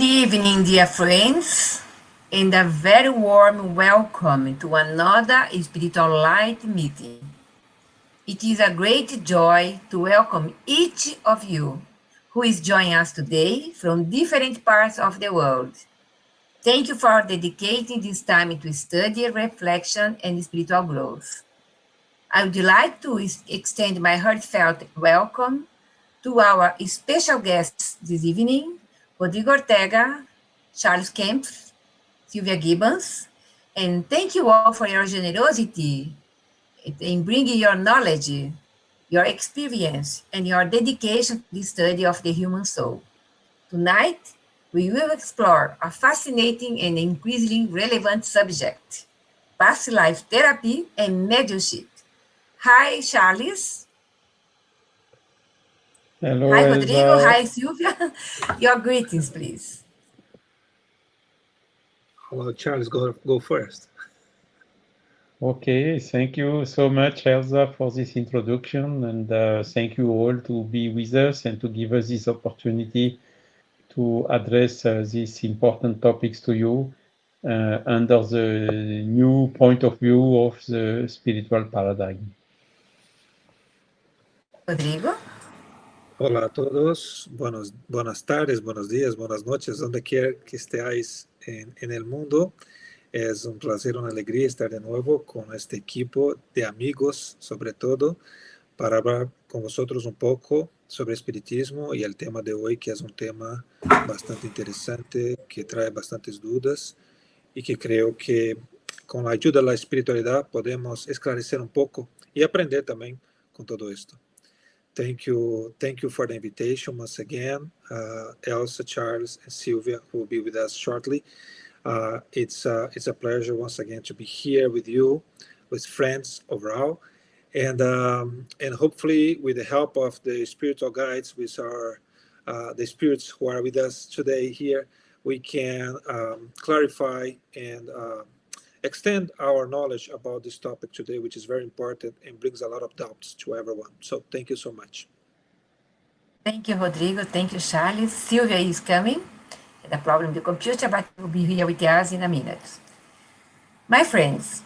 Good evening, dear friends, and a very warm welcome to another Spiritual Light meeting. It is a great joy to welcome each of you who is joining us today from different parts of the world. Thank you for dedicating this time to study, reflection, and spiritual growth. I would like to extend my heartfelt welcome to our special guests this evening, Rodrigo Ortega, Charles Kemp, Sylvia Gibbons, and thank you all for your generosity in bringing your knowledge, your experience, and your dedication to the study of the human soul. Tonight, we will explore a fascinating and increasingly relevant subject, past-life therapy and mediumship. Hi, Charles. Hello, Hi, Rodrigo. Elsa. Hi, Sylvia. Your greetings, please. Hello, Charles, go first. Okay, thank you so much, Elsa, for this introduction, and thank you all to be with us and to give us this opportunity to address these important topics to you under the new point of view of the spiritual paradigm. Rodrigo? Hola a todos, buenas tardes, buenos días, buenas noches, donde quiera que estéis en el mundo. Es un placer, una alegría estar de nuevo con este equipo de amigos, sobre todo, para hablar con vosotros un poco sobre espiritismo y el tema de hoy, que es un tema bastante interesante, que trae bastantes dudas y que creo que con la ayuda de la espiritualidad podemos esclarecer un poco y aprender también con todo esto. Thank you for the invitation once again, Elsa, Charles, and Sylvia, who will be with us shortly. It's a pleasure once again to be here with you, with friends overall, and hopefully with the help of the spiritual guides, with the spirits who are with us today here, we can clarify and extend our knowledge about this topic today, which is very important and brings a lot of doubts to everyone. So thank you so much. Thank you, Rodrigo. Thank you, Charles. Sylvia is coming. The problem with the computer, but will be here with us in a minute. My friends,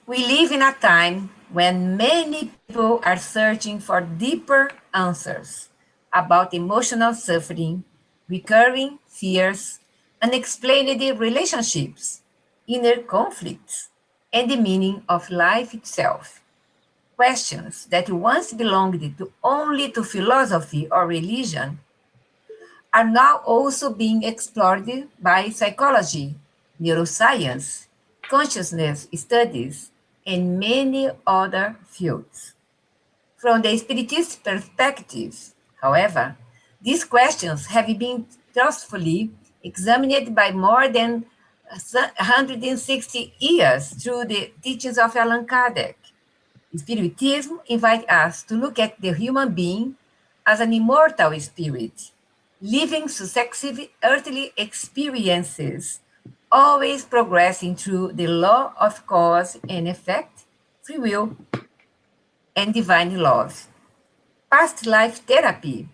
we live in a time when many people are searching for deeper answers about emotional suffering, recurring fears, unexplained relationships, inner conflicts, and the meaning of life itself. Questions that once belonged only to philosophy or religion are now also being explored by psychology, neuroscience, consciousness studies, and many other fields. From the Spiritist perspective, however, these questions have been truthfully examined by more than 160 years through the teachings of Allan Kardec. Spiritism invites us to look at the human being as an immortal spirit, living successive earthly experiences, always progressing through the law of cause and effect, free will, and divine love. Past-life therapy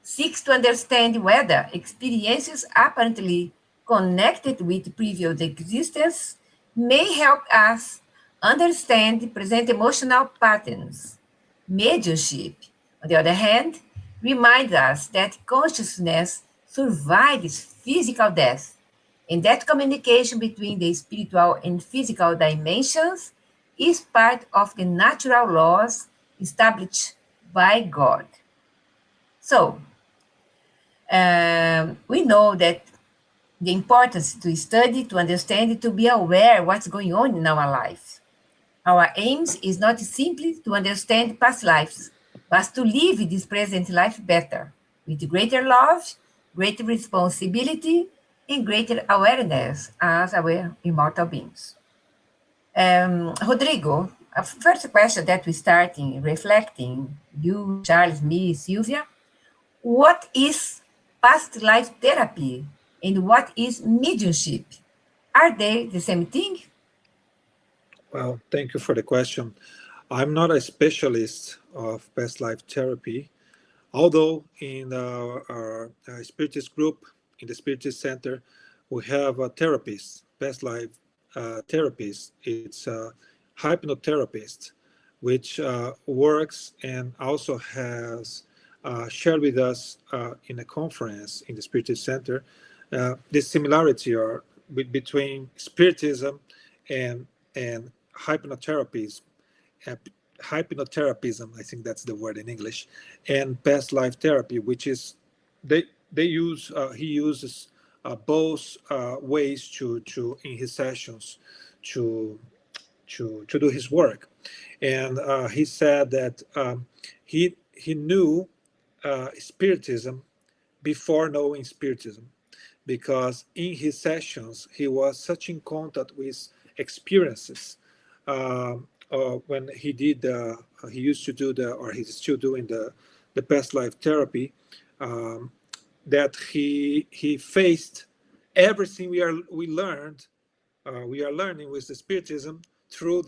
seeks to understand whether experiences apparently connected with previous existence may help us understand present emotional patterns. Mediumship, on the other hand, reminds us that consciousness survives physical death, and that communication between the spiritual and physical dimensions is part of the natural laws established by God. So, we know that the importance to study, to understand, to be aware what's going on in our life. Our aims is not simply to understand past lives, but to live this present life better, with greater love, greater responsibility, and greater awareness as our immortal beings. Rodrigo, a first question that we start in reflecting, you, Charles, me, Sylvia, what is past life therapy and what is mediumship? Are they the same thing? Well, thank you for the question. I'm not a specialist of past life therapy, although in our spiritist group in the Spiritist Center, we have a therapist, past life therapist. It's a hypnotherapist, which works and also has shared with us in a conference in the Spiritist Center the similarity between Spiritism and hypnotherapies. uh, Hypnotherapism, I think that's the word in English, and past life therapy, which is they use he uses both ways to in his sessions to to do his work. And he said that he knew Spiritism before knowing Spiritism, because in his sessions he was such in contact with experiences. When he used to do or he's still doing the past life therapy, um, that he faced everything we learned. We are learning with the Spiritism through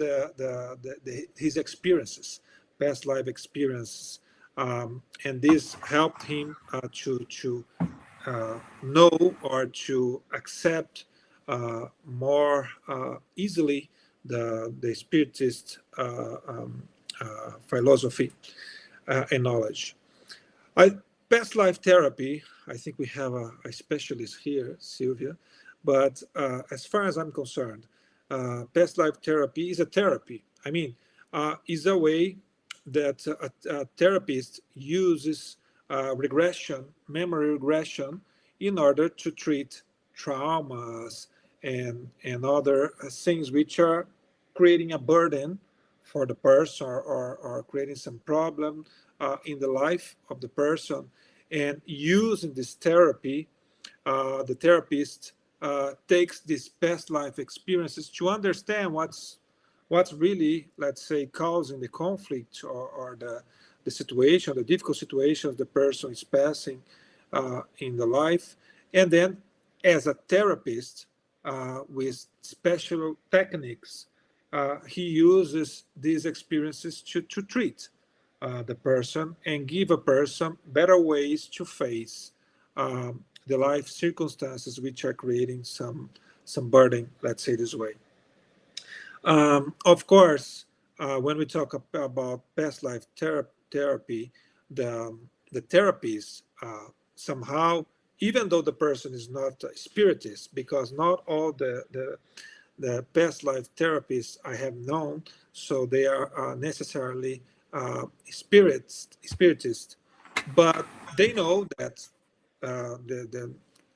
his experiences, past life experiences, and this helped him to know or to accept more easily the Spiritist philosophy and knowledge. Past life therapy, I think we have a specialist here, Sylvia, but as far as I'm concerned, past life therapy is a therapy. I mean, is a way that a therapist uses memory regression, in order to treat traumas and other things which are creating a burden for the person, or creating some problem in the life of the person. And using this therapy, the therapist takes these past life experiences to understand what's really, let's say, causing the conflict, or the situation, the difficult situations the person is passing in the life. And then, as a therapist with special techniques, he uses these experiences to treat the person and give a person better ways to face the life circumstances which are creating some burden, let's say this way. Of course, when we talk about past life therapy, the therapies somehow, even though the person is not a spiritist, because not all the past life therapists I have known, so they are necessarily spiritist, but they know that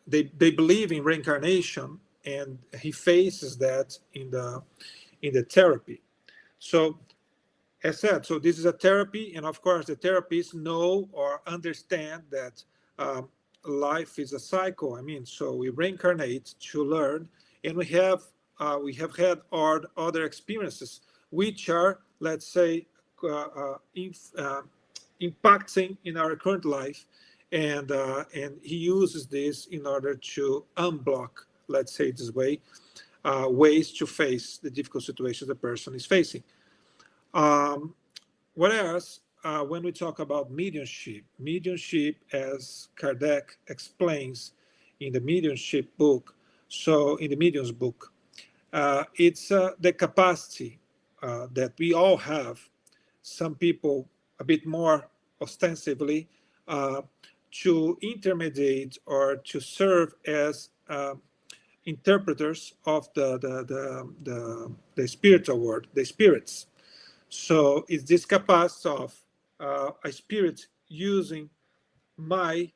they believe in reincarnation, and he faces that in the therapy. So, as said, so this is a therapy, and of course the therapists know or understand that life is a cycle. I mean, so we reincarnate to learn, and we have had other experiences which are, let's say, impacting in our current life, and he uses this in order to unblock, let's say this way, ways to face the difficult situations the person is facing. Whereas when we talk about mediumship, as Kardec explains in the mediumship book, so in the medium's book, it's the capacity that we all have, some people a bit more ostensibly, to intermediate or to serve as interpreters of the spiritual world, the spirits. So it's this capacity of a spirit using my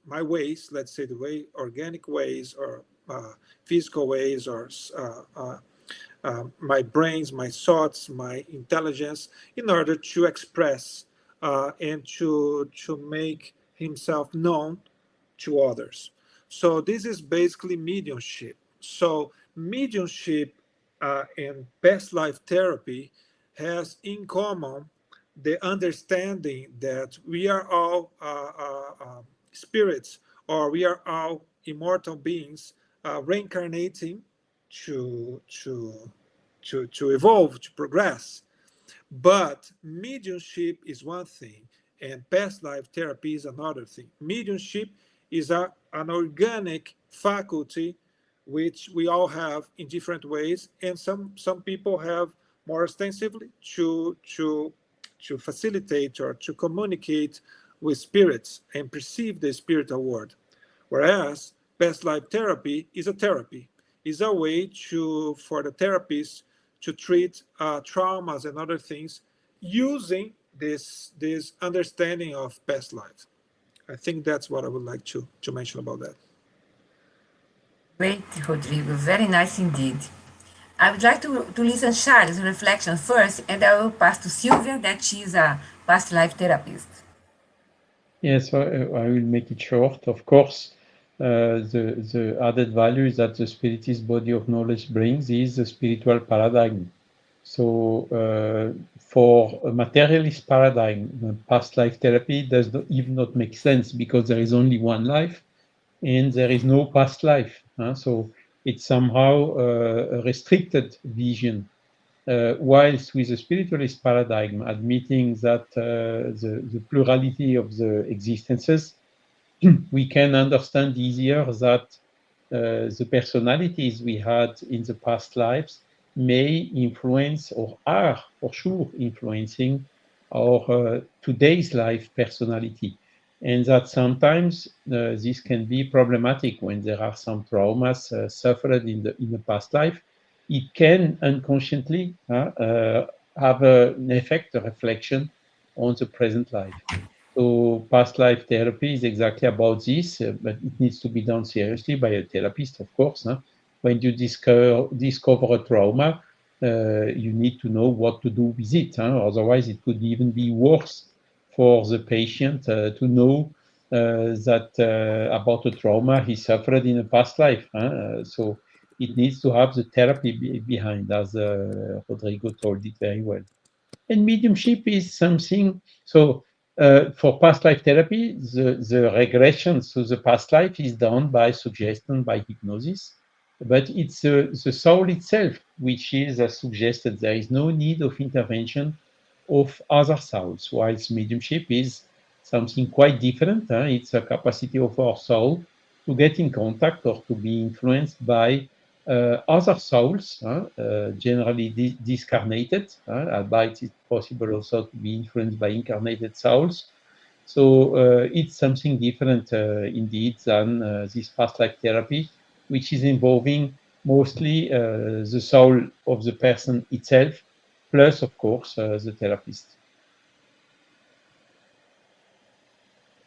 my ways, let's say the way, organic ways, or physical ways, or my brains, my thoughts, my intelligence, in order to express and to make himself known to others. So this is basically mediumship. So mediumship and past life therapy has in common the understanding that we are all spirits, or we are all immortal beings reincarnating to evolve, to progress. But mediumship is one thing, and past life therapy is another thing. Mediumship is an organic faculty which we all have in different ways, and some people have more extensively to facilitate or to communicate with spirits and perceive the spiritual world. Whereas past life therapy, is a way for the therapist to treat traumas and other things using this understanding of past life. I think that's what I would like to mention about that. Great, Rodrigo. Very nice indeed. I would like to listen Charles' reflection first, and I will pass to Sylvia, that she is a past life therapist. Yes, I will make it short. Of course, the added value is that the spiritist body of knowledge brings is the spiritual paradigm. So for a materialist paradigm, past life therapy does not, even not make sense, because there is only one life and there is no past life. So it's somehow a restricted vision. Whilst with the spiritualist paradigm, admitting that the plurality of the existences, we can understand easier that the personalities we had in the past lives may influence, or are for sure influencing, our today's life personality. And that sometimes this can be problematic when there are some traumas suffered in the past life. It can unconsciously have an effect, a reflection on the present life. So past life therapy is exactly about this, but it needs to be done seriously by a therapist, of course. When you discover a trauma, you need to know what to do with it. Otherwise, it could even be worse for the patient to know that about a trauma he suffered in a past life. So it needs to have the therapy behind, as Rodrigo told it very well. And mediumship is something, so for past life therapy, the regression to the past life is done by suggestion, by hypnosis, but it's the soul itself which is suggested. There is no need of intervention of other souls, whilst mediumship is something quite different. It's a capacity of our soul to get in contact or to be influenced by other souls, generally discarnated, albeit it's possible also to be influenced by incarnated souls. So it's something different indeed than this past life therapy, which is involving mostly the soul of the person itself, plus, of course, the therapist.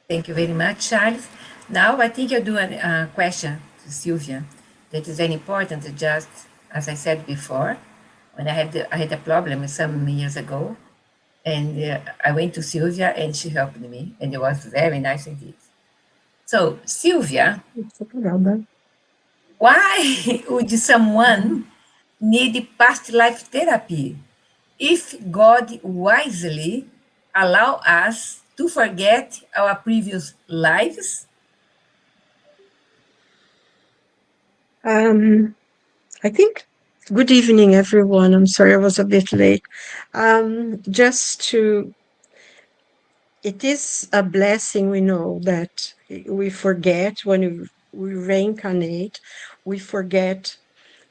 Thank you very much, Charles. Now, I think I'll do a question to Sylvia that is very important. Just as I said before, when I had a problem some years ago, and I went to Sylvia, and she helped me, and it was very nice indeed. So, Sylvia, why would someone need past life therapy if God wisely allow us to forget our previous lives? I think, good evening, everyone. I'm sorry I was a bit late. It is a blessing, we know, that we forget when we reincarnate, we forget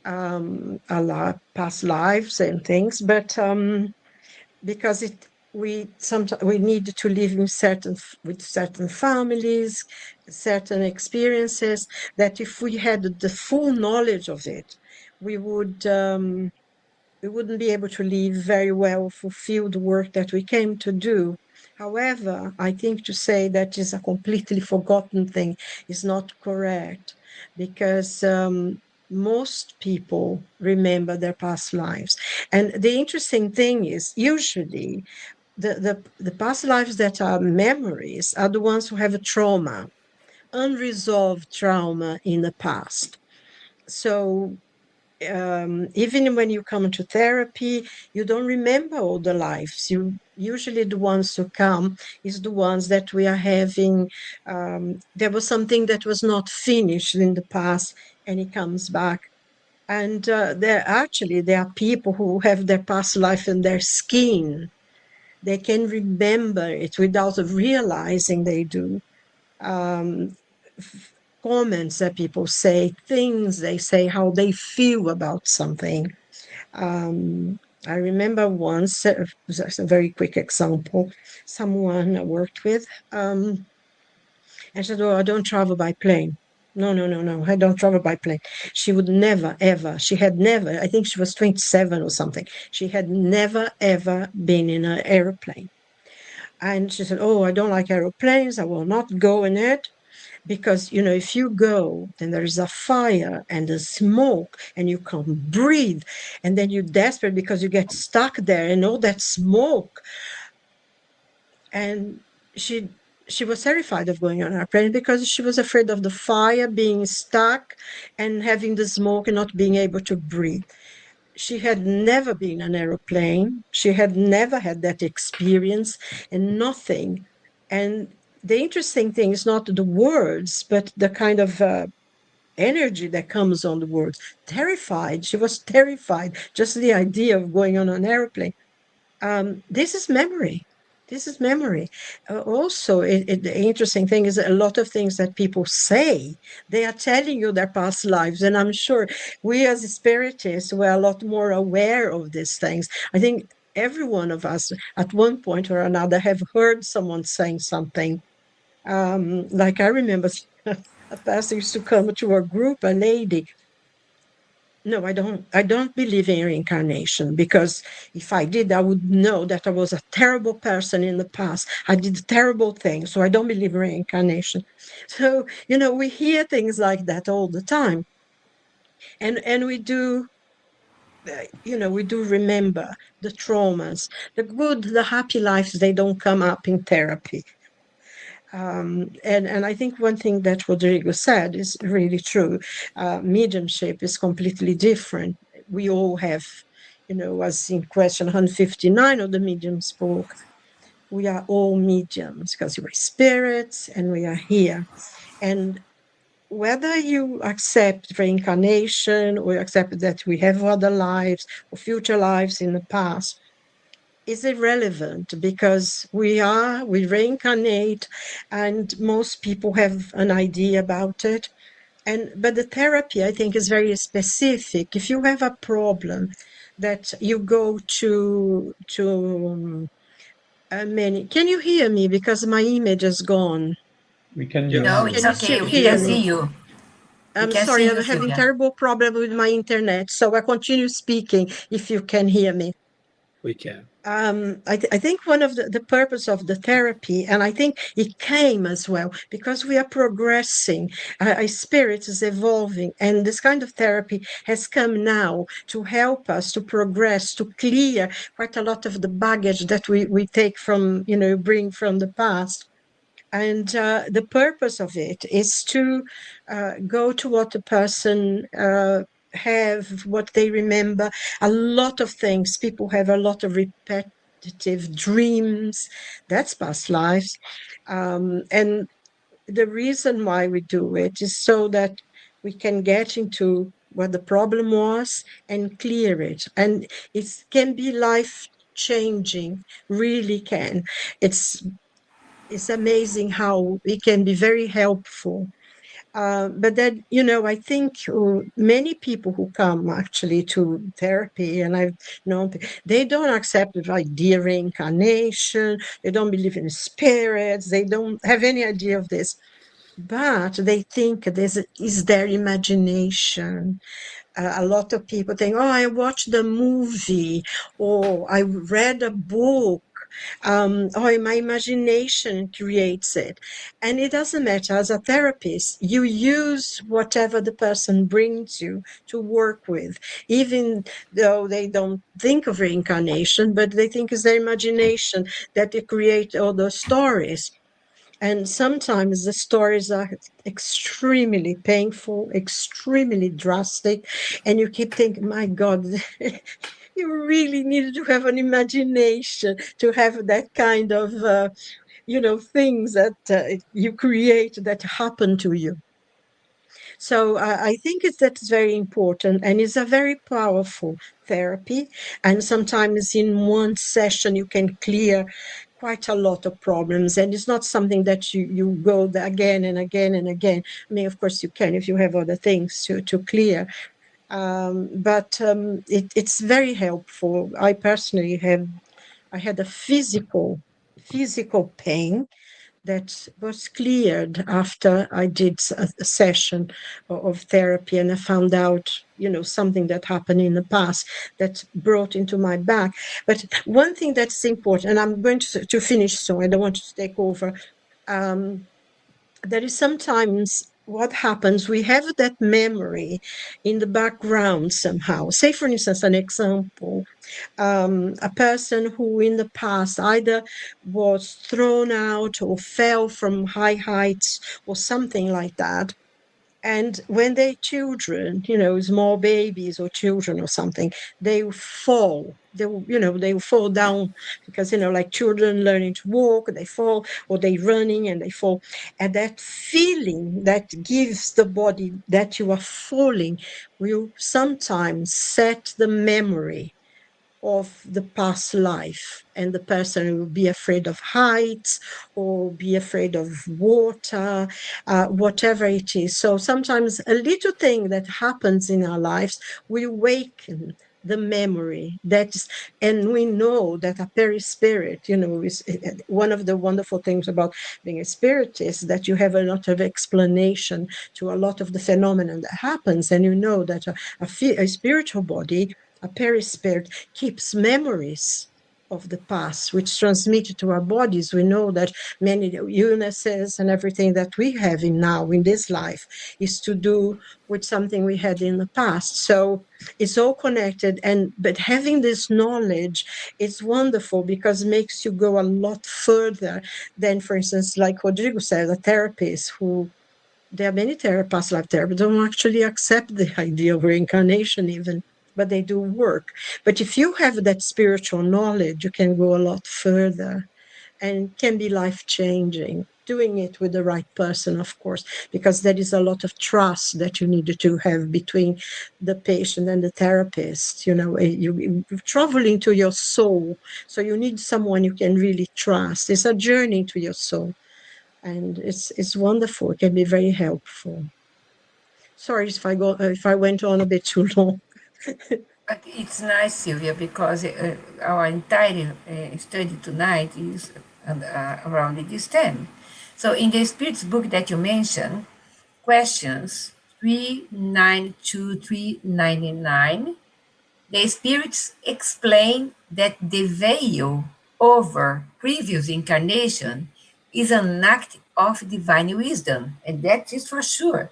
a lot past lives and things, but because sometimes we need to live with certain families, certain experiences, that if we had the full knowledge of it, we wouldn't be able to live very well, fulfill the work that we came to do. However, I think to say that is a completely forgotten thing is not correct, because most people remember their past lives. And the interesting thing is, usually, the past lives that are memories are the ones who have a trauma, unresolved trauma in the past. So even when you come to therapy, you don't remember all the lives. Usually the ones who come is the ones that we are having. There was something that was not finished in the past, and it comes back. And there are people who have their past life in their skin. They can remember it without realizing they do. comments that people say, things they say, how they feel about something. I remember once, just a very quick example, someone I worked with, and said, "Oh, I don't travel by plane." No, no, no, no, I don't travel by plane. She would never, ever, she had never, I think she was 27 or something. She had never, ever been in an airplane. And she said, "Oh, I don't like airplanes. I will not go in it." Because, if you go and there is a fire and a smoke and you can't breathe, and then you're desperate because you get stuck there and all that smoke. And she was terrified of going on an airplane because she was afraid of the fire, being stuck and having the smoke and not being able to breathe. She had never been in an aeroplane. She had never had that experience and nothing. And the interesting thing is not the words, but the kind of energy that comes on the words. Terrified. She was terrified. Just the idea of going on an airplane. This is memory. This is memory. Also, the interesting thing is a lot of things that people say, they are telling you their past lives. And I'm sure we as spiritists were a lot more aware of these things. I think every one of us at one point or another have heard someone saying something. Like I remember a pastor used to come to a group, a lady. No, I don't believe in reincarnation, because if I did, I would know that I was a terrible person in the past. I did terrible things, so I don't believe in reincarnation. So, we hear things like that all the time. And we do, we do remember the traumas, the good, the happy lives, they don't come up in therapy. And I think one thing that Rodrigo said is really true. Mediumship is completely different. We all have, as in question 159 of the Medium's book, we are all mediums because we're spirits and we are here. And whether you accept reincarnation or accept that we have other lives or future lives in the past, is irrelevant, because we reincarnate, and most people have an idea about it. But the therapy, I think, is very specific. If you have a problem that you go to many. Can you hear me? Because my image is gone. We can hear Yes. No, you. it's Can you okay. We hear can me? see you. We I'm can sorry, see I'm you, having Sylvia. terrible problem with my internet, so I continue speaking if you can hear me. We can. I think one of the purpose of the therapy, and I think it came as well because we are progressing, our spirit is evolving, and this kind of therapy has come now to help us to progress, to clear quite a lot of the baggage that we take from, bring from the past. And the purpose of it is to go to what the person have, what they remember. A lot of things. People have a lot of repetitive dreams. That's past lives. And the reason why we do it is so that we can get into what the problem was and clear it. And it can be life changing, really can. It's amazing how it can be very helpful. But then, I think many people who come actually to therapy, and I've known, they don't accept the idea of reincarnation, they don't believe in spirits, they don't have any idea of this. But they think this is their imagination. A lot of people think, oh, I watched the movie, or I read a book, or my imagination creates it. And it doesn't matter. As a therapist, you use whatever the person brings you to work with, even though they don't think of reincarnation, but they think it's their imagination that they create all those stories. And sometimes the stories are extremely painful, extremely drastic, and you keep thinking, my God, you really need to have an imagination to have that kind of, things that you create that happen to you. So I think that's very important, and it's a very powerful therapy. And sometimes in one session you can clear quite a lot of problems, and it's not something that you go there again and again and again. I mean, of course you can if you have other things to clear, but it's very helpful. I personally I had a physical pain that was cleared after I did a session of therapy, and I found out, something that happened in the past that brought into my back. But one thing that's important, and I'm going to finish soon, I don't want to take over. There is sometimes what happens, we have that memory in the background somehow. Say, for instance, an example, a person who in the past either was thrown out or fell from high heights or something like that. And when they're children, small babies or children or something, they fall. They fall down because, like children learning to walk, they fall, or they running and they fall. And that feeling that gives the body that you are falling will sometimes set the memory of the past life, and the person will be afraid of heights or be afraid of water, whatever it is. So sometimes a little thing that happens in our lives will awaken the memory and we know that a perispirit, is one of the wonderful things about being a spirit, is that you have a lot of explanation to a lot of the phenomenon that happens, and you know that a spiritual body, a perispirit, keeps memories of the past, which transmitted to our bodies. We know that many illnesses and everything that we have in this life is to do with something we had in the past. So it's all connected. But having this knowledge is wonderful because it makes you go a lot further than, for instance, like Rodrigo said, a therapist who, there are many past-life therapists don't actually accept the idea of reincarnation even, but they do work. But if you have that spiritual knowledge, you can go a lot further and can be life-changing, doing it with the right person, of course, because there is a lot of trust that you need to have between the patient and the therapist. You travel into your soul, so you need someone you can really trust. It's a journey to your soul, and it's wonderful. It can be very helpful. Sorry if I went on a bit too long. But it's nice, Sylvia, because our entire study tonight is around this theme. So in the Spirit's book that you mentioned, questions 392 399, the spirits explain that the veil over previous incarnation is an act of divine wisdom, and that is for sure.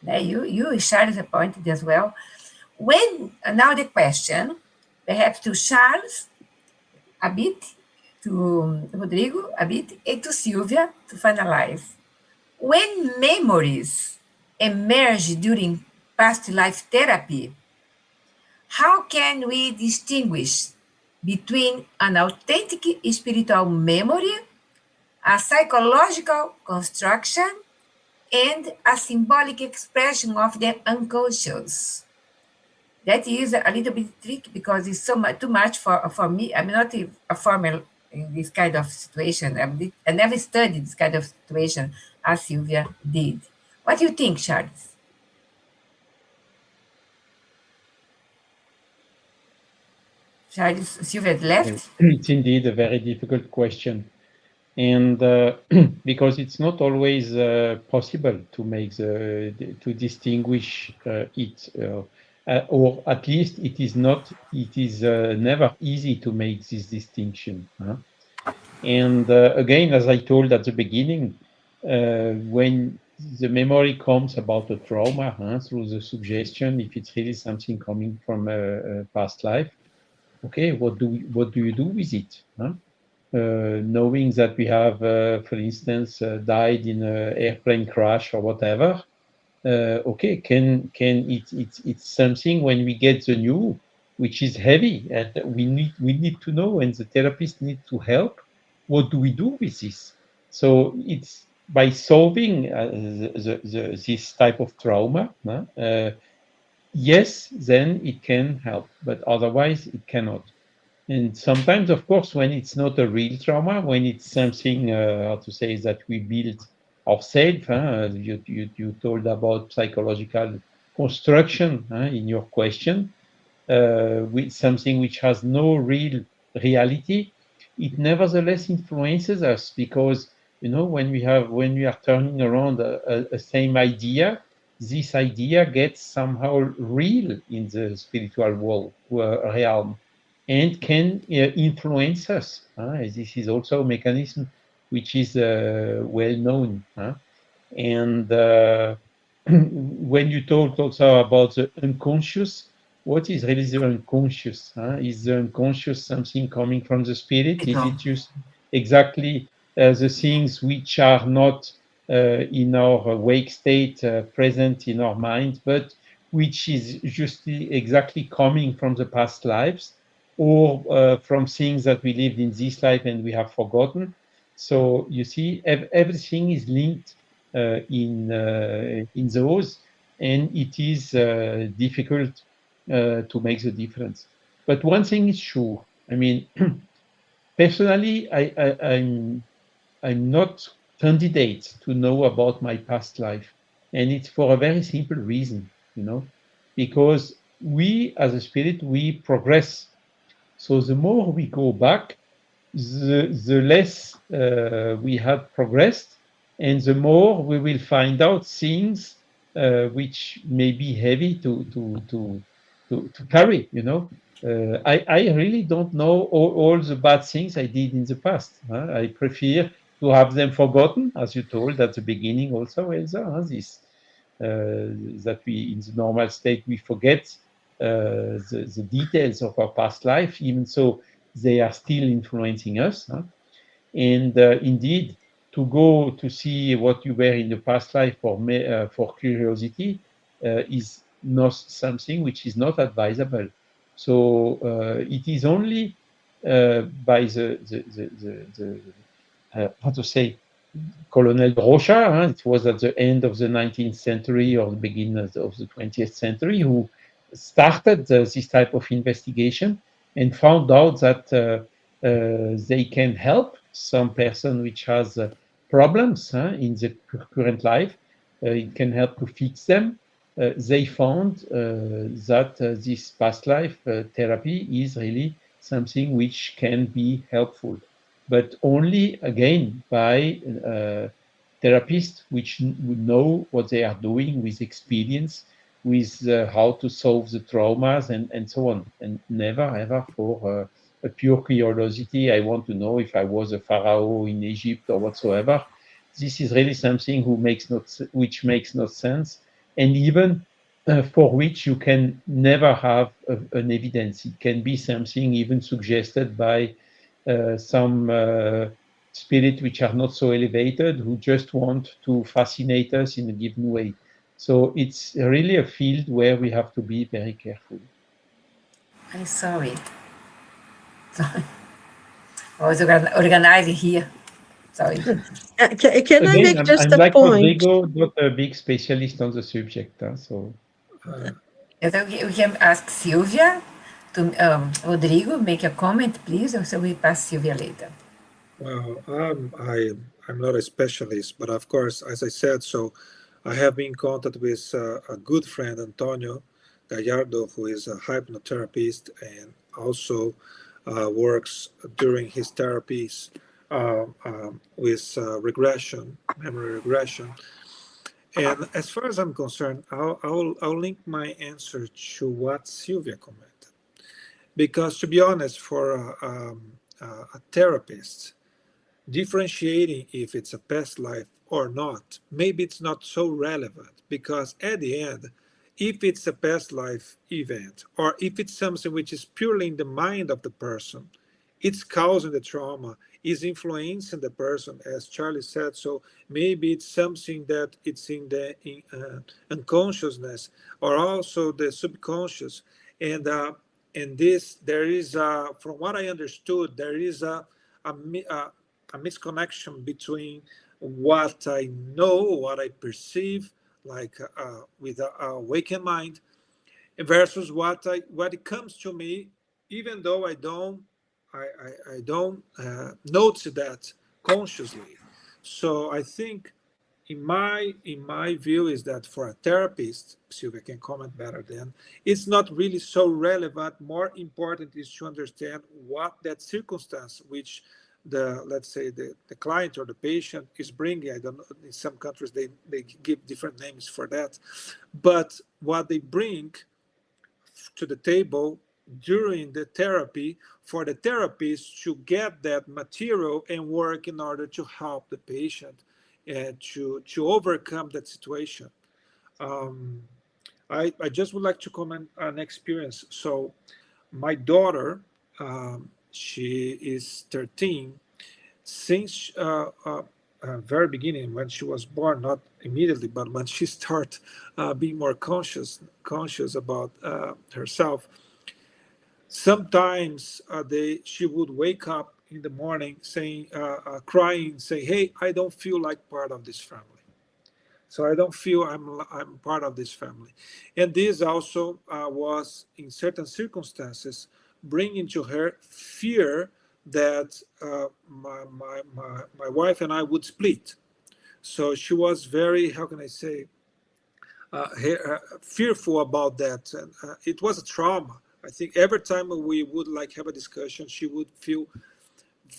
You Charles pointed as well. When now the question, perhaps to Charles a bit, to Rodrigo a bit, and to Sylvia to finalize. When memories emerge during past life therapy, how can we distinguish between an authentic spiritual memory, a psychological construction, and a symbolic expression of the unconscious? That is a little bit tricky because it's so much too much for me. I'm not a formal in this kind of situation. I never studied this kind of situation as Sylvia did. What do you think, Charles? Charles, Sylvia left? It's indeed a very difficult question. And because it's not always possible to to distinguish it, or at least it is never easy to make this distinction. And again, as I told at the beginning, when the memory comes about a trauma through the suggestion, if it's really something coming from a past life, okay, what do you do with it? Knowing that we have, for instance, died in an airplane crash or whatever, okay, it's something when we get the new, which is heavy, and we need to know, and the therapist need to help. What do we do with this? So it's by solving this type of trauma. Yes, then it can help, but otherwise it cannot. And sometimes, of course, when it's not a real trauma, when it's something, how to say, that we build ourselves, you told about psychological construction in your question, with something which has no real reality, it nevertheless influences us because when we are turning around a same idea, this idea gets somehow real in the spiritual world realm and can influence us. This is also a mechanism which is well known. And when you talked also about the unconscious, what is really the unconscious? Is the unconscious something coming from the spirit? Is it just exactly the things which are not in our wake state present in our mind, but which is just exactly coming from the past lives or from things that we lived in this life and we have forgotten? So you see, everything is linked in those, and it is difficult to make the difference. But one thing is sure. I mean, personally, I'm not candidate to know about my past life, and it's for a very simple reason, because we as a spirit we progress. So the more we go back, the less we have progressed, and the more we will find out things which may be heavy to carry. I really don't know all the bad things I did in the past. I prefer to have them forgotten, as you told at the beginning also, Elsa. This that we in the normal state we forget the details of our past life, even so they are still influencing us. And indeed, to go to see what you were in the past life for curiosity is not something which is not advisable. So it is only by how to say, Colonel Rocha, it was at the end of the 19th century or the beginning of the 20th century, who started this type of investigation and found out that they can help some person which has problems in the current life. It can help to fix them. They found that this past life therapy is really something which can be helpful, but only again by therapists which know what they are doing with experience, with how to solve the traumas and so on, and never ever for a pure curiosity. I want to know if I was a pharaoh in Egypt or whatsoever. This is really something which makes no sense, and even for which you can never have an evidence. It can be something even suggested by some spirit which are not so elevated, who just want to fascinate us in a given way. So it's really a field where we have to be very careful. I'm sorry. Sorry. I was organizing here. Sorry. Can I Again, make just I'm a like point? Rodrigo, not a big specialist on the subject. So Uh, Yes, we can ask Sylvia to Rodrigo make a comment, please, or so we pass Sylvia later. well, I'm not a specialist, but of course, as I said, so I have been in contact with a good friend, Antonio Gallardo, who is a hypnotherapist and also works during his therapies with regression, memory regression. And as far as I'm concerned, I'll link my answer to what Sylvia commented. Because to be honest, for a therapist, differentiating if it's a past life or not, maybe it's not so relevant because at the end, if it's a past life event or if it's something which is purely in the mind of the person, it's causing the trauma, is influencing the person, as Charlie said. So maybe it's something that it's in the unconsciousness or also the subconscious, and this there is from what I understood, there is a, a misconnection between what I know, what I perceive, like with a awakened mind, versus what it comes to me, even though I don't I don't notice that consciously. So I think in my view is that for a therapist, Sylvia can comment better then, it's not really so relevant. More important is to understand what that circumstance which the, let's say, the client or the patient is bringing. I don't know, in some countries they give different names for that, but what they bring to the table during the therapy for the therapist to get that material and work in order to help the patient and to overcome that situation. Um, I just would like to comment on an experience. So my daughter, she is 13. Since very beginning, when she was born, not immediately, but when she started being more conscious about herself, sometimes she would wake up in the morning saying, crying, say, "Hey, I don't feel like part of this family. So I don't feel I'm part of this family." And this also was, in certain circumstances, bringing to her fear that my wife and I would split. So she was very, how can I say, fearful about that. And it was a trauma. I think every time we would like have a discussion, she would feel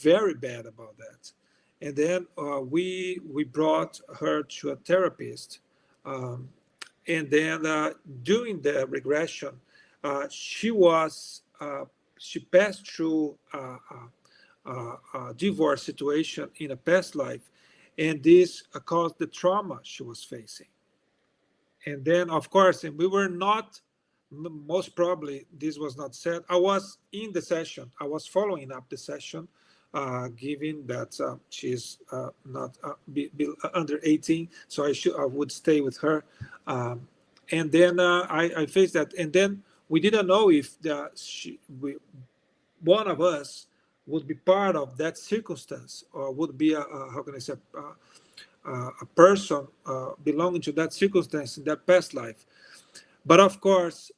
very bad about that. And then we brought her to a therapist. Um, and then during the regression, she was she passed through a divorce situation in a past life, and this caused the trauma she was facing. And then, of course, and we were not, most probably this was not said. I was in the session, I was following up the session, given that she's not under 18, so I would stay with her. And then I faced that, and then we didn't know if one of us would be part of that circumstance, or would be how can I say, a person belonging to that circumstance in that past life. But of course,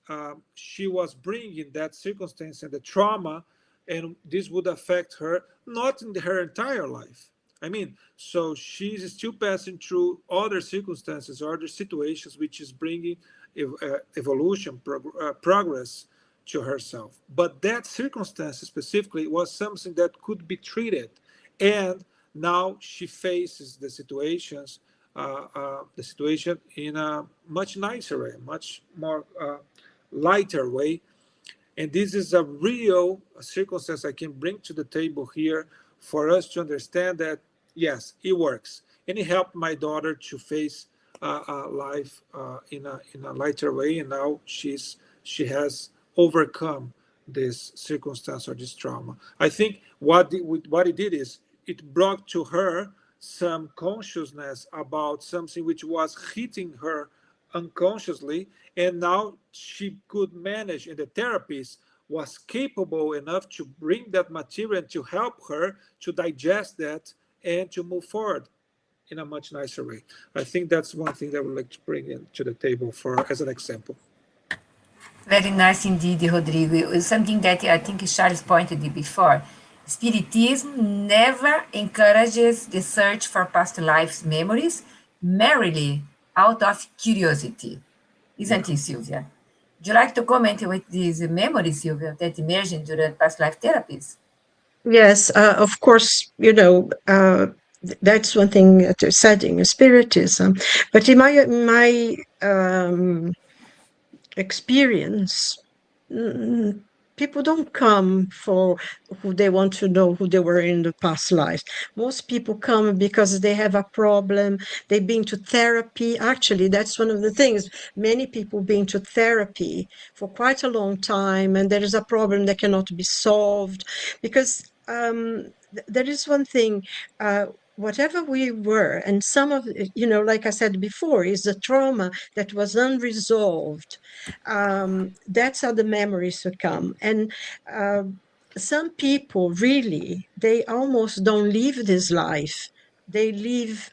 she was bringing that circumstance and the trauma, and this would affect her not in her entire life. I mean, so she's still passing through other circumstances, other situations, which is bringing evolution, progress to herself. But that circumstance specifically was something that could be treated, and now she faces the situation in a much nicer way, much more lighter way. And this is a real circumstance I can bring to the table here for us to understand that, yes, it works. And it helped my daughter to face life in a lighter way. And now she has overcome this circumstance or this trauma. I think what it did is it brought to her some consciousness about something which was hitting her unconsciously, and now she could manage, and the therapist was capable enough to bring that material and to help her to digest that and to move forward in a much nicer way. I think that's one thing that I would like to bring in to the table for as an example. Very nice indeed, Rodrigo. Something that I think Charles pointed out before. Spiritism never encourages the search for past lives memories merely out of curiosity. Isn't it, Sylvia? Would you like to comment with these memories, Sylvia, that emerged during past life therapies? Yes, of course, that's one thing that you said in Spiritism. But in my experience, people don't come for who they want to know who they were in the past lives. Most people come because they have a problem. They've been to therapy. Actually, that's one of the things. Many people been to therapy for quite a long time, and there is a problem that cannot be solved because there is one thing. Whatever we were, and some of like I said before, is the trauma that was unresolved. That's how the memories would come. And some people really, they almost don't live this life. They live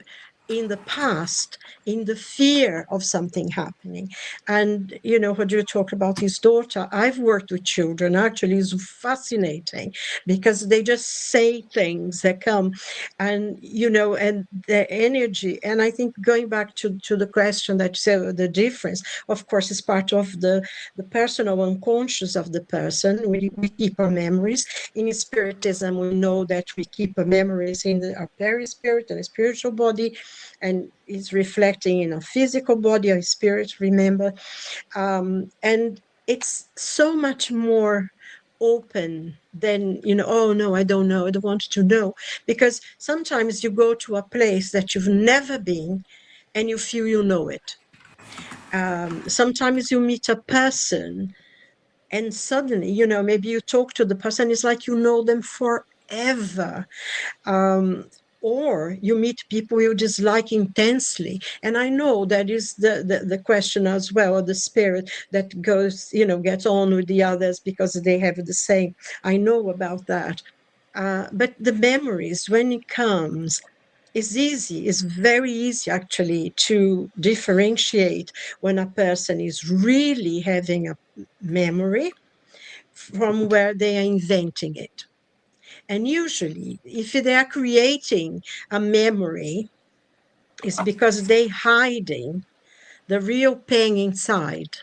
in the past, in the fear of something happening. And, Rodrigo talked about his daughter. I've worked with children. Actually, it's fascinating because they just say things that come and, and the energy. And I think going back to the question that you said, the difference, of course, is part of the personal unconscious of the person. We keep our memories. In Spiritism, we know that we keep our memories in our perispirit and spiritual body, and is reflecting in a physical body or spirit, remember. And it's so much more open than, oh no, I don't know, I don't want to know. Because sometimes you go to a place that you've never been and you feel you know it. Sometimes you meet a person and suddenly, maybe you talk to the person, it's like you know them forever. Or you meet people you dislike intensely. And I know that is the question as well, or the spirit that goes, gets on with the others because they have the same. I know about that. But the memories, when it comes, is easy. It's very easy, actually, to differentiate when a person is really having a memory from where they are inventing it. And usually, if they are creating a memory, it's because they're hiding the real pain inside.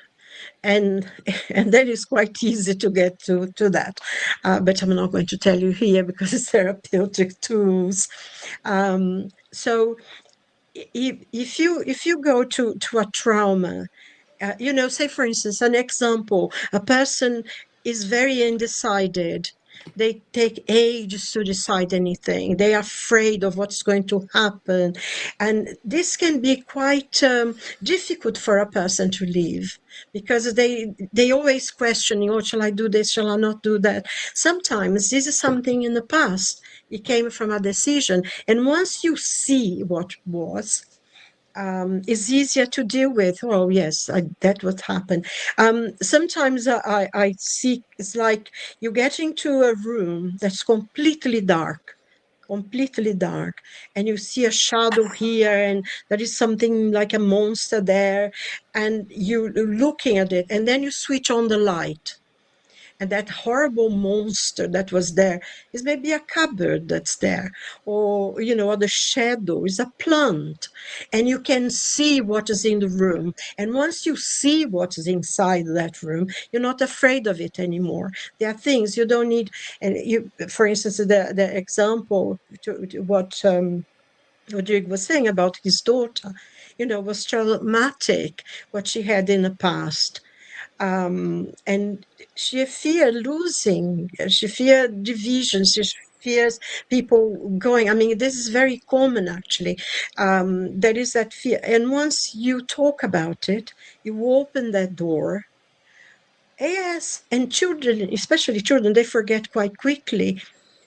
And and that is quite easy to get to that. But I'm not going to tell you here because it's therapeutic tools. So if you go to a trauma, say, for instance, an example, a person is very undecided. They take ages to decide anything. They are afraid of what's going to happen. And this can be quite difficult for a person to live because they always questioning, oh, shall I do this? Shall I not do that? Sometimes this is something in the past. It came from a decision. And once you see what was, is easier to deal with. Oh, yes, that what happened. Sometimes I see it's like you get into a room that's completely dark, and you see a shadow here, and there is something like a monster there, and you're looking at it, and then you switch on the light. And that horrible monster that was there is maybe a cupboard that's there, or, or the shadow is a plant, and you can see what is in the room. And once you see what is inside that room, you're not afraid of it anymore. There are things you don't need. And for instance, the example to what Rodrigo was saying about his daughter, was traumatic, what she had in the past. And she feared losing, she feared division, she fears people going. I mean, this is very common, actually. There is that fear. And once you talk about it, you open that door. Yes, and children, especially children, they forget quite quickly.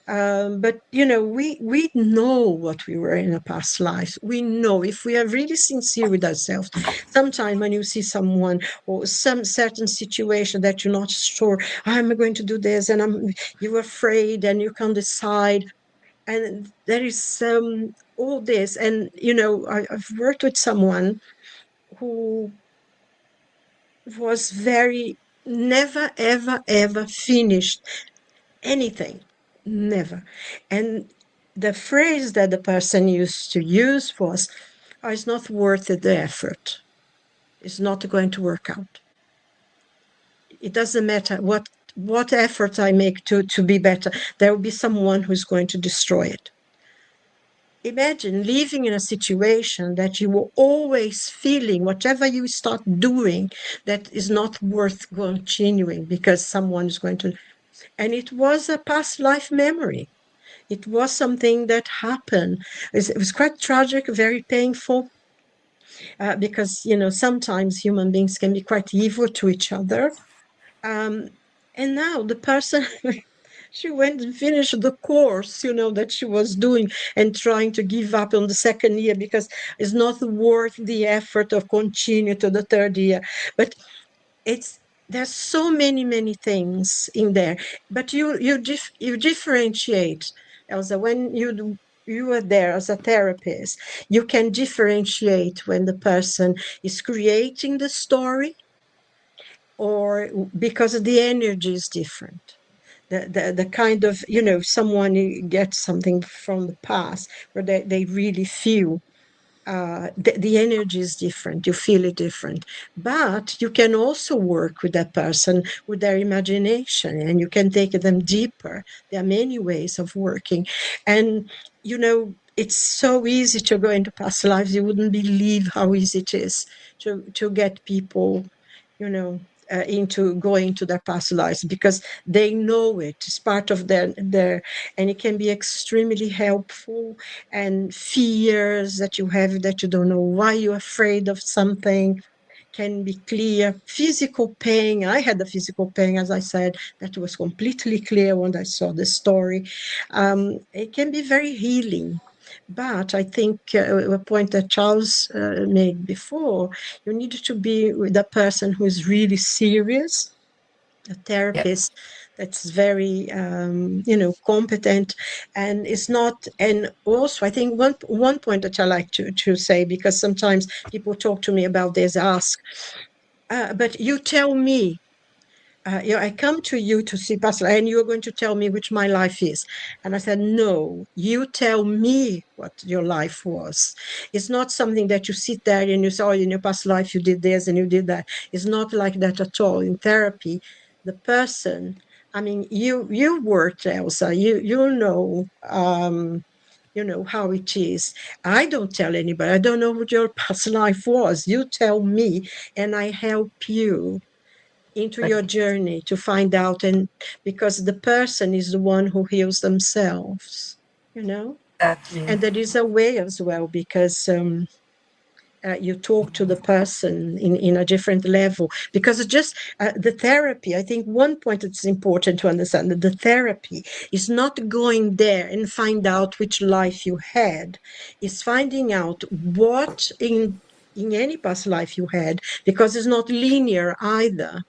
But we know what we were in a past life. We know if we are really sincere with ourselves. Sometimes when you see someone or some certain situation that you're not sure, I'm going to do this, and you're afraid and you can't decide. And there is all this. And I've worked with someone who was very never, ever, ever finished anything, never. And the phrase that the person used to use was, oh, it's not worth the effort. It's not going to work out. It doesn't matter what effort I make to be better. There will be someone who's going to destroy it. Imagine living in a situation that you were always feeling, whatever you start doing, that is not worth continuing because someone is going to. And it was a past life memory. It was something that happened. It was quite tragic, very painful, because, sometimes human beings can be quite evil to each other. And now the person, she went and finished the course, that she was doing and trying to give up on the second year because it's not worth the effort of continue to the third year. But there's so many things in there. But you differentiate, Elsa, when you you are there as a therapist, you can differentiate when the person is creating the story or because the energy is different. The kind of, someone gets something from the past where they really feel the energy is different, you feel it different. But you can also work with that person with their imagination and you can take them deeper. There are many ways of working. And, it's so easy to go into past lives. You wouldn't believe how easy it is to get people, into going to their past lives because they know it. It's part of their, and it can be extremely helpful. And fears that you have that you don't know why you're afraid of something can be clear. Physical pain, I had the physical pain, as I said, that was completely clear when I saw the story. It can be very healing. But I think a point that Charles made before, you need to be with a person who is really serious, a therapist that's very competent, and it's not. And also I think one point that I like to say, because sometimes people talk to me about this, ask, but you tell me, I come to you to see Pastor, and you're going to tell me which my life is. And I said, no, you tell me what your life was. It's not something that you sit there and you say, oh, in your past life you did this and you did that. It's not like that at all. In therapy, the person, I mean, you worked, Elsa, you know, how it is. I don't tell anybody. I don't know what your past life was. You tell me, and I help you into your journey to find out, and because the person is the one who heals themselves, Exactly. and there is a way as well, because you talk to the person in a different level, because it's just the therapy. I think one point that's important to understand, that the therapy is not going there and find out which life you had. It's finding out what in any past life you had, because it's not linear either.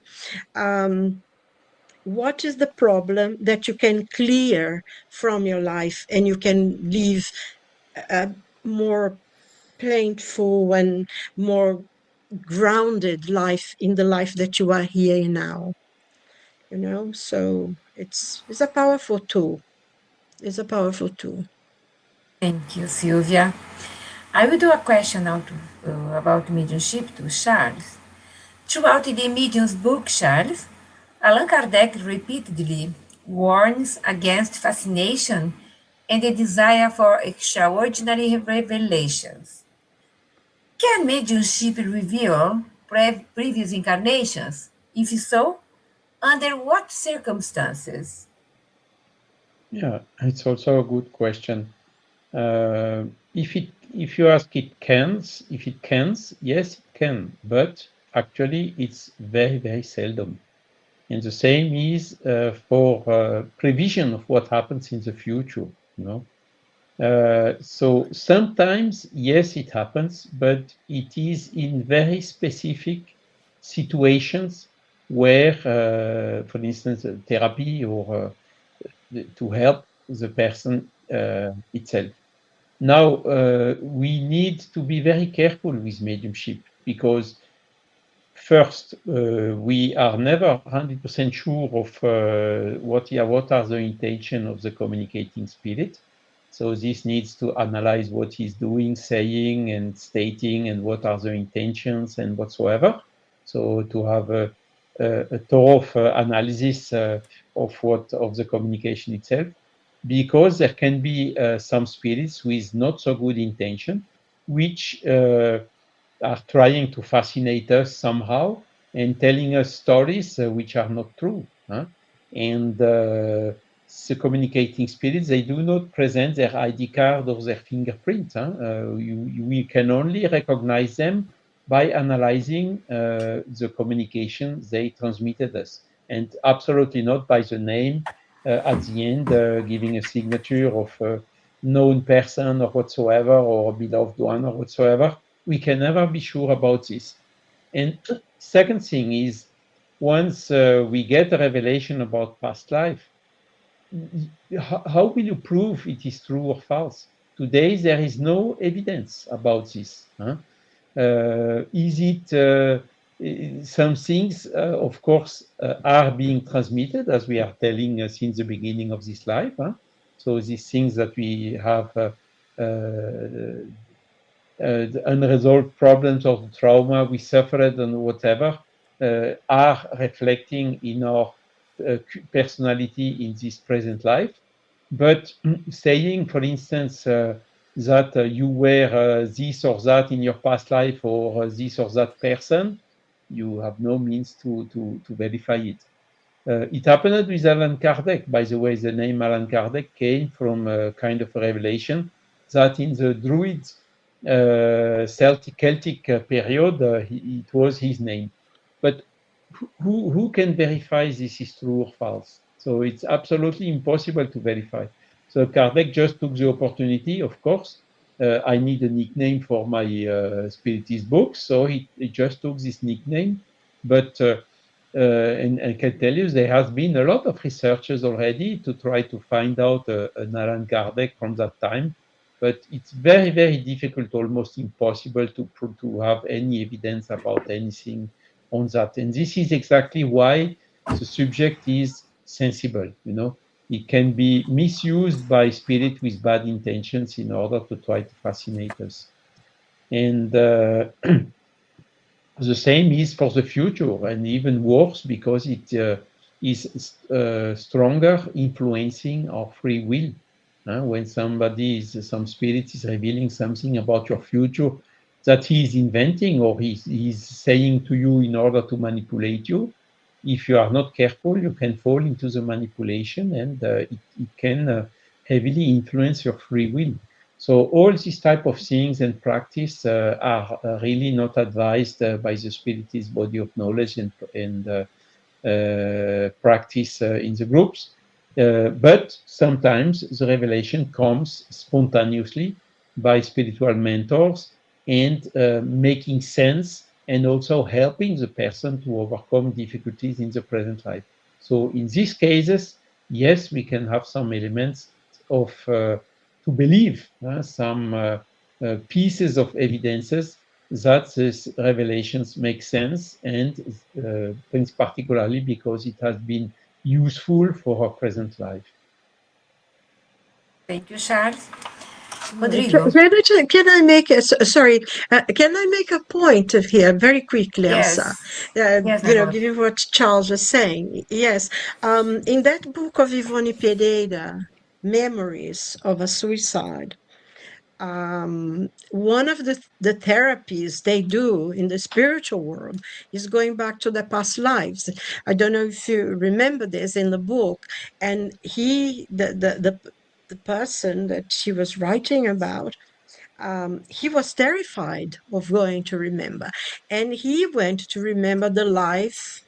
What is the problem that you can clear from your life, and you can live a more plainful and more grounded life in the life that you are here now. So it's a powerful tool. It's a powerful tool. Thank you, Sylvia. I will do a question now about mediumship to Charles. Throughout the medium's book, Charles, Allan Kardec repeatedly warns against fascination and the desire for extraordinary revelations. Can mediumship reveal previous incarnations? If so, under what circumstances? Yeah, it's also a good question. If you ask if it can, yes, it can, but actually it's very, very seldom. And the same is for prevision of what happens in the future. So sometimes, yes, it happens, but it is in very specific situations where, for instance, therapy or to help the person itself. Now, we need to be very careful with mediumship, because first, we are never 100% sure of what are the intention of the communicating spirit. So this needs to analyze what he's doing, saying, and stating, and what are the intentions and whatsoever. So to have a thorough analysis of the communication itself, because there can be some spirits with not so good intention, which are trying to fascinate us somehow and telling us stories which are not true. And the communicating spirits, they do not present their ID card or their fingerprint. We can only recognize them by analyzing the communication they transmitted us, and absolutely not by the name at the end, giving a signature of a known person or whatsoever, or a beloved one or whatsoever. We can never be sure about this. And second thing is, once we get a revelation about past life, how will you prove it is true or false? Today, there is no evidence about this. Is it some things, of course, are being transmitted, as we are telling since the beginning of this life. So these things that we have the unresolved problems or the trauma we suffered and whatever are reflecting in our personality in this present life. But saying, for instance, that you were this or that in your past life, or this or that person, you have no means to verify it. It happened with Allan Kardec. By the way, the name Allan Kardec came from a kind of a revelation that in the Druid Celtic period, it was his name. But who can verify this is true or false? So it's absolutely impossible to verify. So Kardec just took the opportunity, of course. I need a nickname for my spiritist books, so he just took this nickname. But and I can tell you there has been a lot of researchers already to try to find out an Allan Kardec from that time, but it's very, very difficult, almost impossible to have any evidence about anything on that. And this is exactly why the subject is sensible. It can be misused by spirit with bad intentions in order to try to fascinate us. And the same is for the future, and even worse, because it is stronger influencing our free will. When some spirit is revealing something about your future that he is inventing or he's saying to you in order to manipulate you, if you are not careful, you can fall into the manipulation, and it can heavily influence your free will. So all these type of things and practice are really not advised by the spiritist body of knowledge and practice in the groups. But sometimes the revelation comes spontaneously by spiritual mentors and making sense and also helping the person to overcome difficulties in the present life. So in these cases, yes, we can have some elements of to believe some pieces of evidences that these revelations make sense, and particularly because it has been useful for our present life. Thank you, Charles. Rodrigo. Can I make can I make a point of here very quickly, Elsa? Yes, given what Charles was saying. Yes. In that book of Ivone Pereira, Memories of a Suicide, one of the therapies they do in the spiritual world is going back to the past lives. I don't know if you remember this in the book. And the person that she was writing about, he was terrified of going to remember. And he went to remember the life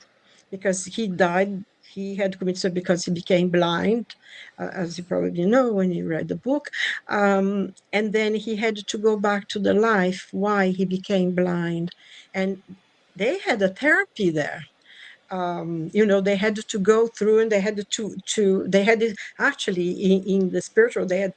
because he died. He had committed suicide because he became blind, as you probably know when you read the book. And then he had to go back to the life why he became blind. And they had a therapy there. They had to go through, and they had they had it actually in the spiritual. They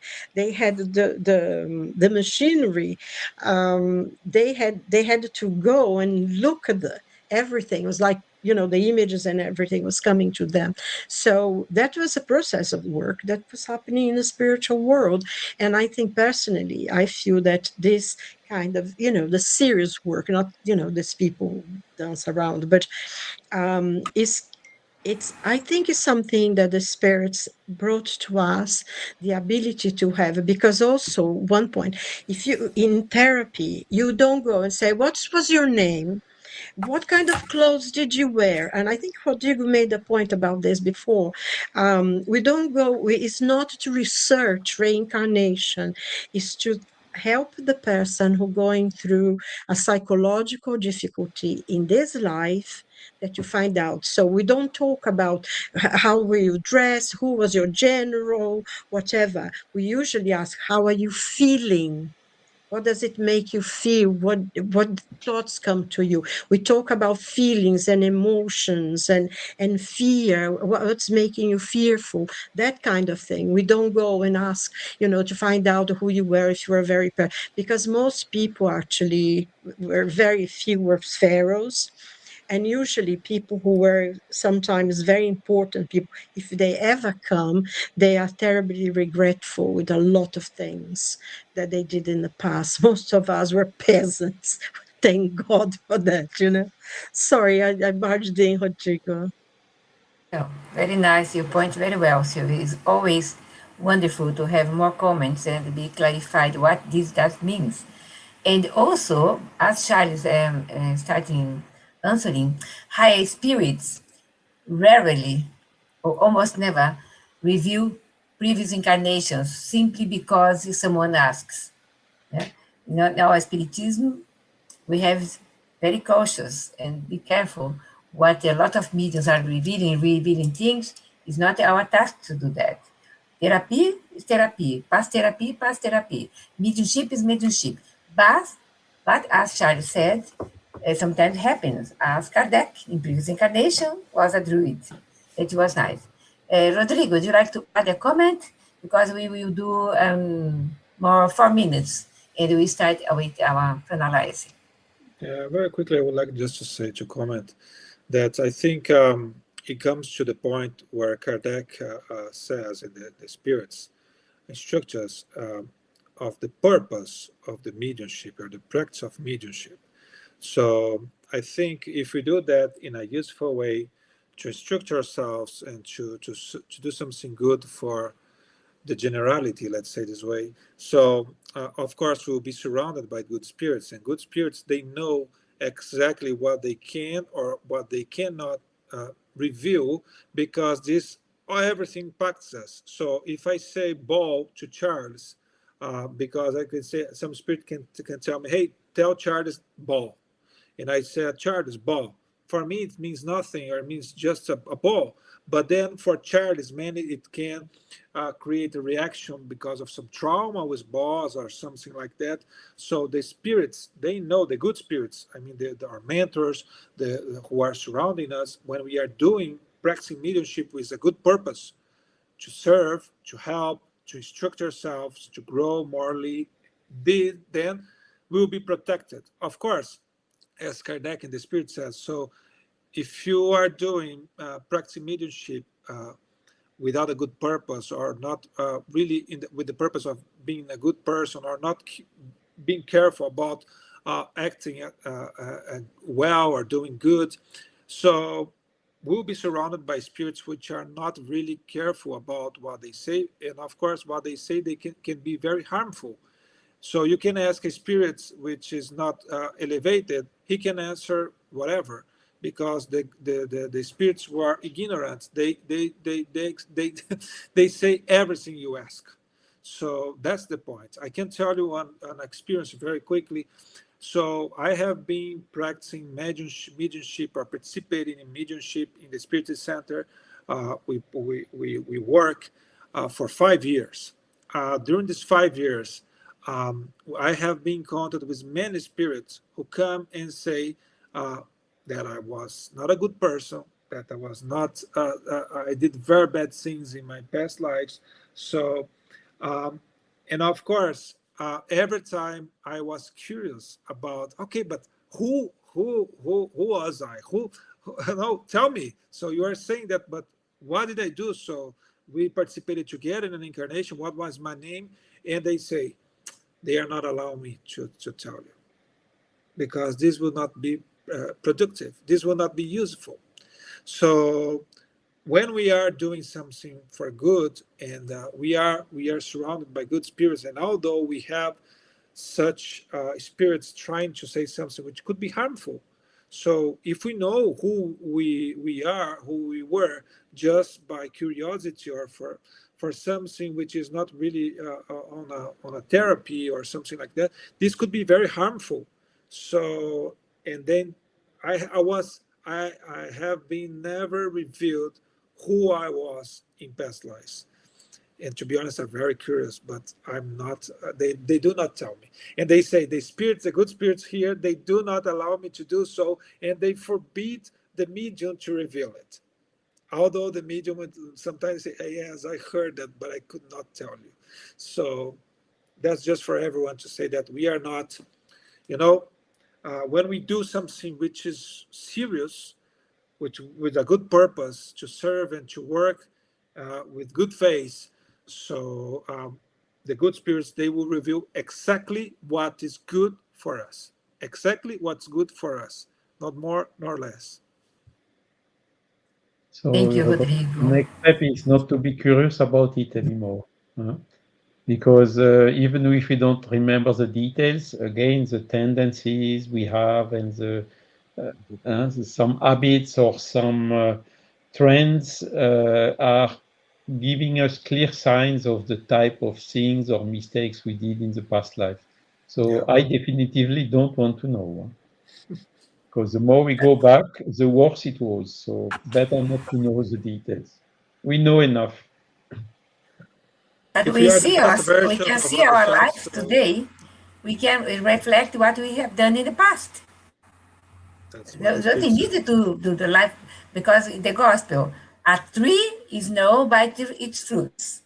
had the machinery. They had to go and look at everything. It was like the images and everything was coming to them. So that was a process of work that was happening in the spiritual world. And I think personally, I feel that this kind of the serious work, not these people dance around, but I think it's something that the spirits brought to us, the ability to have, because also one point, if you in therapy, you don't go and say, what was your name? What kind of clothes did you wear? And I think Rodrigo made a point about this before. We don't go, it's not to research reincarnation, it's to help the person who going through a psychological difficulty in this life that you find out. So we don't talk about how were you dressed, who was your general, whatever. We usually ask, how are you feeling? What does it make you feel? What thoughts come to you? We talk about feelings and emotions and fear. What's making you fearful? That kind of thing. We don't go and ask, to find out who you were if you were because most people actually were very few were pharaohs. And usually people who were sometimes very important people, if they ever come, they are terribly regretful with a lot of things that they did in the past. Most of us were peasants. Thank God for that. Sorry, I barged in, Rodrigo. Oh, very nice. You point very well, Sylvia. It's always wonderful to have more comments and be clarified what this that means. And also, as Charles starting answering, higher spirits rarely or almost never review previous incarnations simply because someone asks. Yeah? In our spiritism, we have very cautious and be careful what a lot of mediums are revealing things. It's not our task to do that. Therapy is therapy, past therapy. Mediumship is mediumship. But as Charles said, sometimes happens. As Kardec in previous incarnation was a druid. It was nice. Rodrigo, would you like to add a comment? Because we will do more 4 minutes and we start with our finalizing. Yeah, very quickly, I would like just to say, to comment that I think it comes to the point where Kardec says in the spirits instructors of the purpose of the mediumship or the practice of mediumship. So I think if we do that in a useful way to instruct ourselves and to do something good for the generality, let's say this way. So, of course, we'll be surrounded by good spirits, and good spirits, they know exactly what they can or what they cannot reveal because this everything impacts us. So, if I say ball to Charles, because I can say some spirit can tell me, hey, tell Charles ball, and I said Charles ball. For me, it means nothing, or it means just a ball. But then for Charles, man, it can create a reaction because of some trauma with boss or something like that. So the spirits, they know, the good spirits, I mean, our mentors, who are surrounding us, when we are doing practicing mediumship with a good purpose to serve, to help, to instruct ourselves, to grow morally, then we'll be protected. Of course, as Kardec in the Spirit says, so if you are doing practicing mediumship without a good purpose or not really with the purpose of being a good person or not being careful about acting well or doing good, so we'll be surrounded by spirits which are not really careful about what they say, and of course what they say they can be very harmful. So you can ask a spirit which is not elevated, he can answer whatever, because the spirits who are ignorant, they say everything you ask. So that's the point. I can tell you an experience very quickly. So I have been practicing mediumship or participating in mediumship in the Spirit Center. We work for 5 years. During these 5 years, I have been in contact with many spirits who come and say that I was not a good person, that I was not, I did very bad things in my past lives. So, um, and of course, every time I was curious about, okay, but who was I? No, tell me. So you are saying that, but what did I do? So we participated together in an incarnation. What was my name? And they say, they are not allowing me to tell you because this will not be productive. This will not be useful. So when we are doing something for good and we are surrounded by good spirits, and although we have such spirits trying to say something which could be harmful, so if we know who we are, who we were, just by curiosity or for something which is not really on a therapy or something like that, this could be very harmful. So, and then I have been never revealed who I was in past lives. and to be honest, are very curious, but I'm not, they do not tell me. And they say the spirits, the good spirits here, they do not allow me to do so, and they forbid the medium to reveal it. Although the medium would sometimes say, "Hey, yes, I heard that, but I could not tell you." So that's just for everyone to say that we are not, you know, when we do something which is serious, which with a good purpose to serve and to work with good faith. So the good spirits, they will reveal exactly what is good for us, exactly what's good for us, not more nor less. So Thank you, the Rodrigo. next step is not to be curious about it anymore. Because even if we don't remember the details, again, the tendencies we have and some habits or some trends are giving us clear signs of the type of things or mistakes we did in the past life. So Yeah. I definitively don't want to know. Because the more we go back, the worse it was. So better not to know the details. We know enough. But If you we are the see best us, we version can of see our ourselves, lives so today. We can reflect what we have done in the past. that's what There's speaks nothing to needed you. to do the life because in the gospel, a tree is known by its fruits.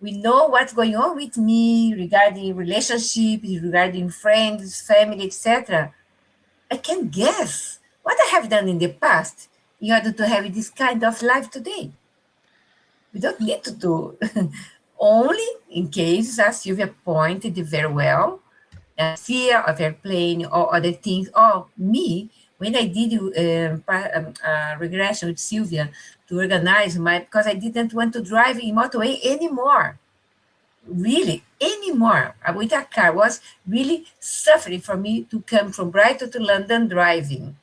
We know what's going on with me regarding relationships, regarding friends, family, etc. I can guess what I have done in the past in order to have this kind of life today. We don't need to do only in case, as Sylvia pointed very well, fear of airplane or other things. Or me, when I did regression with Sylvia to organize my, because I didn't want to drive in motorway anymore, really anymore. With a car was really suffering for me to come from Brighton to London driving.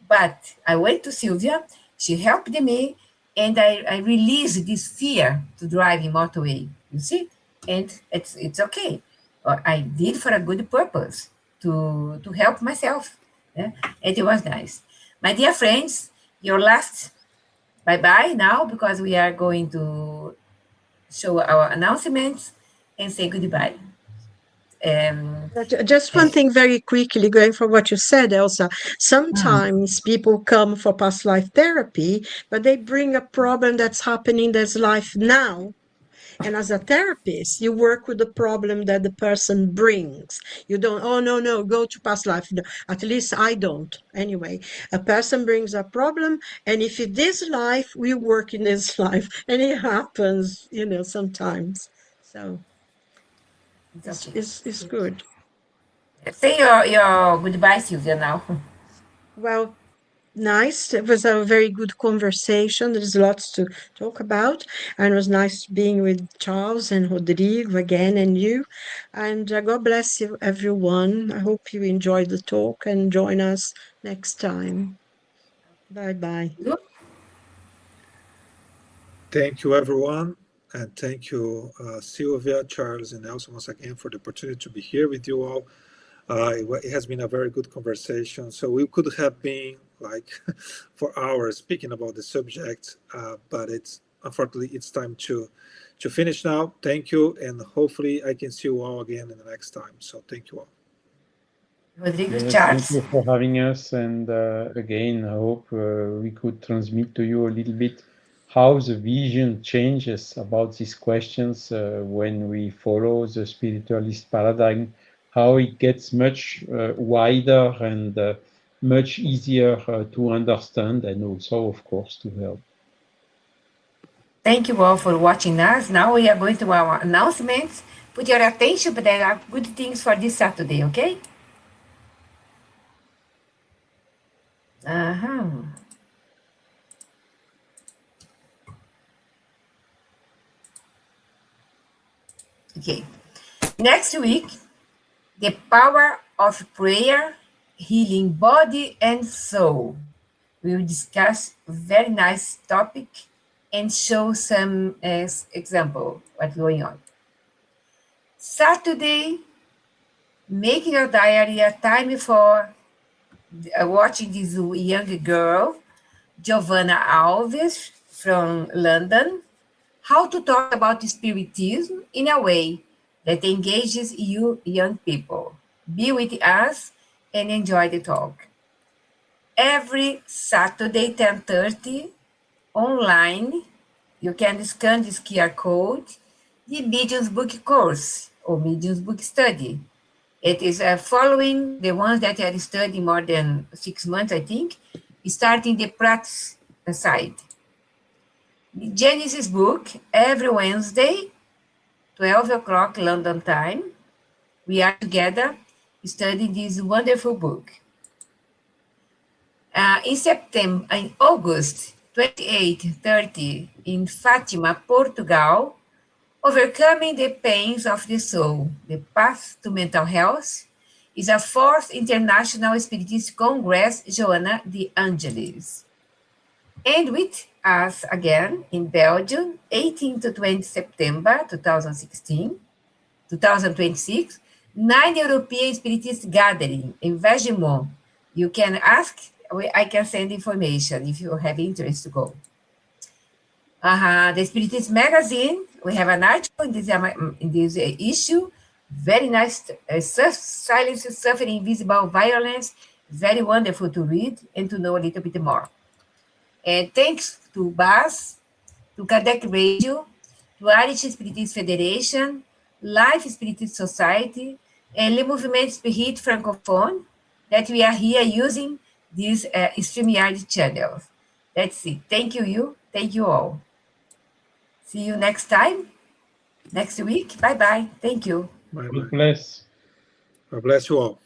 But I went to Sylvia, she helped me, and I released this fear to drive in motorway, you see? And it's okay. I did for a good purpose, to help myself. Yeah? And it was nice. My dear friends, your last bye-bye now, because we are going to show our announcements and say goodbye. Just one Uh, thing very quickly, going from what you said, Elsa. mm, Sometimes people come for past life therapy, but they bring a problem that's happening in their life now. And as a therapist, you work with the problem that the person brings. You don't, oh, no, no, go to past life. No, at least I don't. Anyway, a person brings a problem, and if it is life, we work in this life. And it happens, sometimes. So it's it's, okay. it's, it's good. Say your goodbye, Sylvia, now. Well, nice. It was a very good conversation. There's lots to talk about. And it was nice being with Charles and Rodrigo again and you. And God bless you, everyone. I hope you enjoyed the talk and join us next time. Bye bye. Thank you, everyone. And thank you, Sylvia, Charles, and Elsa, once again, for the opportunity to be here with you all. It has been a very good conversation. So we could have been like for hours speaking about the subject, but it's unfortunately it's time to finish now. Thank you, and hopefully I can see you all again in the next time. So thank you all. Rodrigo Yes, thank Charles. you for having us. And again, I hope we could transmit to you a little bit how the vision changes about these questions when we follow the spiritualist paradigm, how it gets much wider and much easier to understand and also, of course, to help. Thank you all for watching us. Now we are going to our announcements. Put your attention, but there are good things for this Saturday, okay? Uh-huh. Okay. Next week, the power of prayer, healing body and soul. We will discuss a very nice topic and show some example what's going on. Saturday, make your diary a time for watching this young girl, Giovanna Alves from London, how to talk about spiritism in a way that engages you young people. Be with us and enjoy the talk. Every Saturday, 10:30, online, you can scan this QR code, the Medium's book course or Medium's book study. It is following the ones that are studying more than 6 months, I think, starting the practice side. The Genesis book, every Wednesday, 12 o'clock London time, we are together studying this wonderful book. In August 28, 30, in Fátima, Portugal, Overcoming the Pains of the Soul, the Path to Mental Health, is a fourth International Spiritist Congress, Joanna de Angelis. And with us again in Belgium, 18 to 20 September 2026, 9 European Spiritist Gathering in Vegemont. You can ask, I can send information if you have interest to go. The Spiritist Magazine, we have an article in this issue, very nice, Silence, Suffering, Invisible Violence, very wonderful to read and to know a little bit more. And thanks to BAS, to Kardec Radio, to Irish Spiritist Federation, Life Spiritist Society, and Le Mouvement Spirit Francophone, that we are here using these StreamYard channels. That's it. Thank you. Thank you all. See you next time, next week. Bye-bye. Thank you. Bye-bye. God bless. God bless you all.